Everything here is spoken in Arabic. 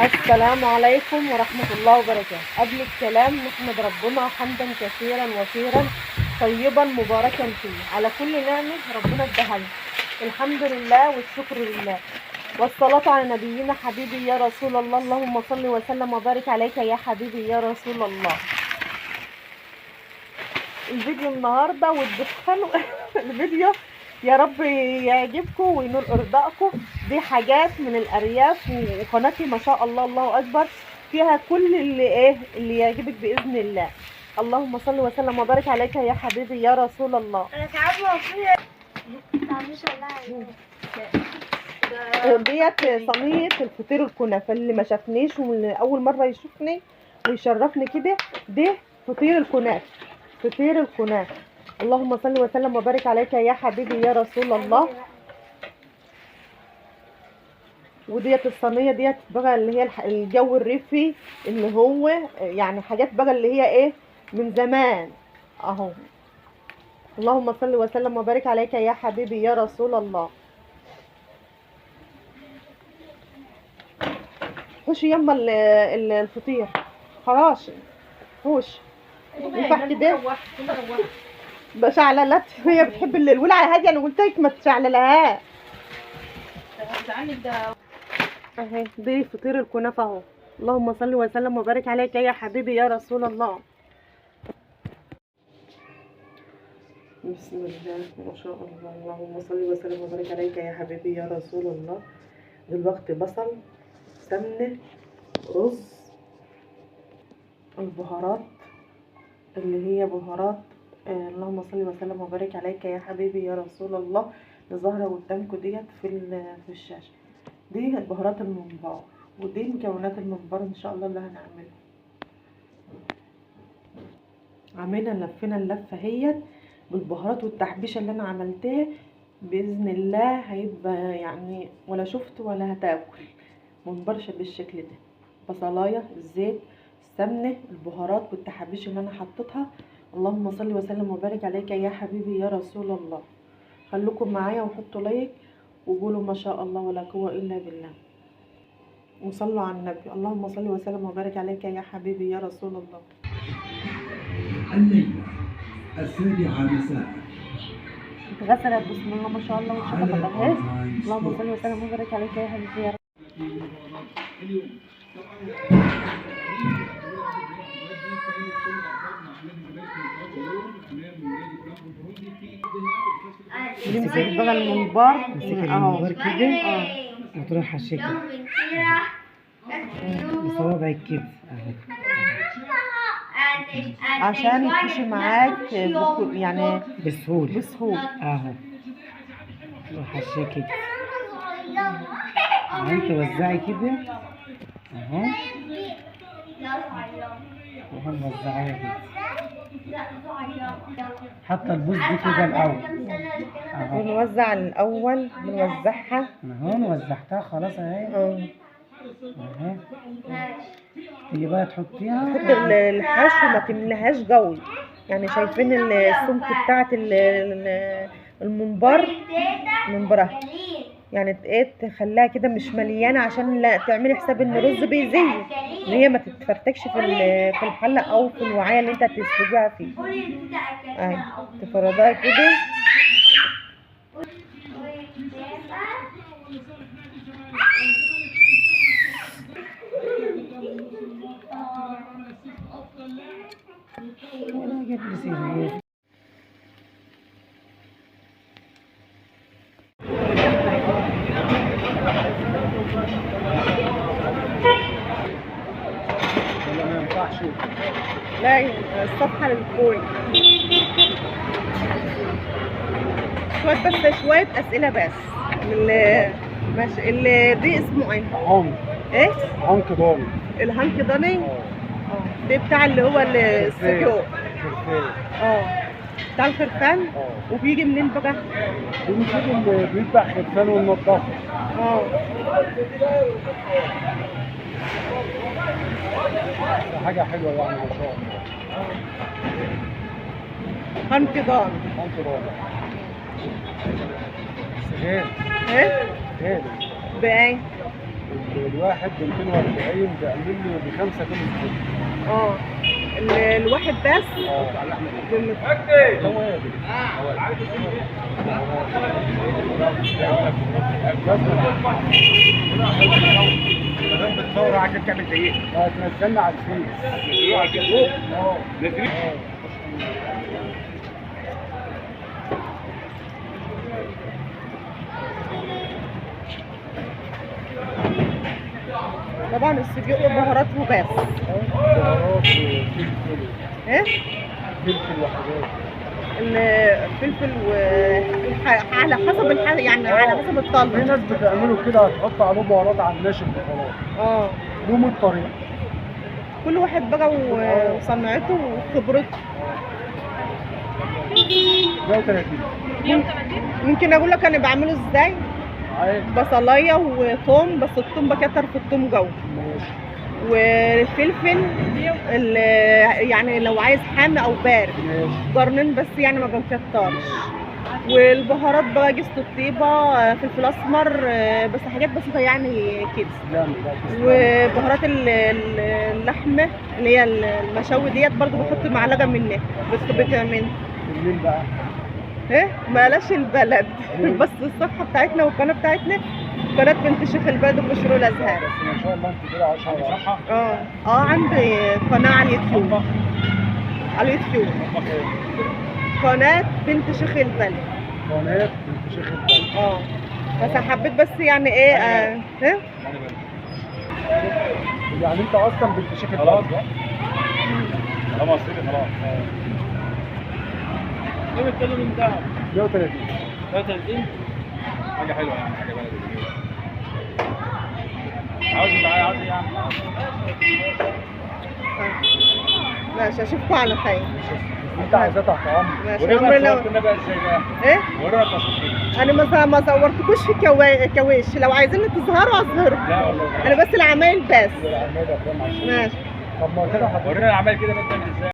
السلام عليكم ورحمة الله وبركاته. قبل الكلام نحمد ربنا حمدا كثيرا وفيرا طيبا مباركا فيه على كل نعمة ربنا اداها لنا. الحمد لله والشكر لله، والصلاة على نبينا حبيبي يا رسول الله. اللهم صل وسلم وبارك عليك يا حبيبي يا رسول الله. الفيديو النهارده وتدخلوا الفيديو يا رب يعجبكم وينول ارضائكم. دي حاجات من الارياف، وقناتي ما شاء الله الله اكبر فيها كل اللي يعجبك باذن الله. اللهم صل وسلم وبارك عليك يا حبيبي يا رسول الله. انا ساعات فيها ديت صينيه الفطير الكنافه. اللي ما شافنيش واللي اول مره يشوفني ويشرفني كده، دي فطير الكنافه. فطير الكنافه. اللهم صل وسلم وبارك عليك يا حبيبي يا رسول الله. وديت الصينيه ديت بقى اللي هي الجو الريفي، اللي هو يعني حاجات بقى اللي هي ايه من زمان اهو. اللهم صل وسلم وبارك عليك يا حبيبي يا رسول الله. خشي يما الفطير خلاص. خش ينفع كده بشعللت. هي بتحب الولع على هادي. انا قلت لك ما تشعللهاش. اهي دي فطير الكنافه اهو. اللهم صل وسلم وبارك عليك يا حبيبي يا رسول الله. بسم الله ما شاء الله. اللهم صل وسلم وبارك عليك يا حبيبي يا رسول الله. دلوقتي بصل، سمنه، رز، البهارات اللي هي بهارات اللهم صل وسلم وبارك عليك يا حبيبي يا رسول الله. ظاهره قدامكم ديت في الشاشه. دي بهارات الممبار، ودي مكونات الممبار ان شاء الله اللي هنعملها. عملنا لفينا اللفه هي بالبهارات والتحبيشه اللي انا عملتها. باذن الله هيبقى يعني ولا شفت ولا هتاكل ممبرشه بالشكل ده. بصلايه، الزيت، السمنه، البهارات والتحابيش اللي انا حطيتها. اللهم صل وسلم وبارك عليك يا حبيبي يا رسول الله. خليكم معايا وحطوا لايك وقولوا ما شاء الله ولا قوه الا بالله، وصلوا على النبي. اللهم صل وسلم وبارك عليك يا حبيبي يا رسول الله. الليلة 7:00 مساء اتغسلت بسم الله ما شاء الله واتشطفت اهي. اللهم صل وسلم وبارك عليك يا حبيبي يا رب. نمسك بقى الممبار اهو كده وتروح حشيه كده بصوابعك كده اهو عشان يخش معاك يعني بسهولة بسهولة اهو. تروح حشيه كده انت وزعي كده اهو. وهم وزعيها كده. حتى البوز دي كده الاول اهو. بنوزع الاول بنوزعها اهو. وزعتها خلاص اهي اهي. تيجي بقى تحطيها. تحط الحشو ما تملهاش قوي، يعني شايفين السمك بتاعت الممبار منبرها، يعني ايه تخليها كده مش مليانه عشان لا تعملي حساب ان الرز بيزيد ان هي ما تتفرتكش في الحله او في الوعايه اللي انت هتسلقيها فيه. اهي تفردها كده. وانا جبت لي سيرة لا الصفحه للكل. شويه اسئله بس. ماشي. دي اسمه ايه؟ ايه؟ عنك ضاني. الهنك ضاني؟ ده بتاع اللي هو السجق. بتاع الخرفان. وبيجي منين بقى؟ بنجيب اللي بيذبح خرفان وننضفه. حاجة حلوة يعني ما شاء الله. هنك ضاني. عنك ضاني. بس غالي. ايه؟ غالي. بايه؟ الواحد ب 240 بيعمل لي ب 5 كيلو ستيك. اه الواحد بس بم- بتصور عشان تعمل زيها. لا تنزلنا على الفيس. طبعا السجق بهارات وبس. بهارات وفلفل. ايه فلفل وحاجات. الفلفل على حسب يعني على حسب في الطلب. ناس بتعمله كده هتحط عليه بهارات على الناشف وخلاص. اه لهم الطريقة. كل واحد بقى وصنعته وخبرته. 130. ممكن اقول لك انا بعمله ازاي. عادي. بصلايه وثوم، بس الثوم بكتر في الثوم جوه، ماشي. والفلفل يعني لو عايز حامي او بارد ماشي. قرنين بس يعني ما بنكترش. والبهارات بقى جوز الطيبه، فلفل اسمر، بس حاجات بسيطه يعني كده. جامد. وبهارات اللحمه اللي هي المشاوي ديت برضو بحط معلقه منها بس بتعمل بالليل بقى. ايه بلاش البلد. بس الصفحه بتاعتنا والقناه بتاعتنا قناه بنت شيخ البلد وبشروا الازهار. بس ما شاء الله انت كده 10 صح؟ عندي قناه على اليوتيوب. على اليوتيوب قناه بنت شيخ البلد. قناة بنت شيخ البلد. بس حبيت بس يعني ايه ايه يعني انت اصلا بنت شيخ البلد. خلاص بقى. خلاص خلاص. كم الكيلو من ده؟ 130. 130 حاجة حلوة يعني، حاجة بلدي. عاوز ايه يعني؟ ماشي اشوفكم على خير. انت عايزاه تحت امر. ماشي امر لو كنا بقى ازاي بقى؟ ايه ورينا التصوير. انا ما صورتكوش في كواش، لو عايزين تظهروا اظهروا. لا والله انا بس العمايل بس. العمال يا اخوان. ماشي. طب ما كده ورينا العمال كده بتعمل ازاي؟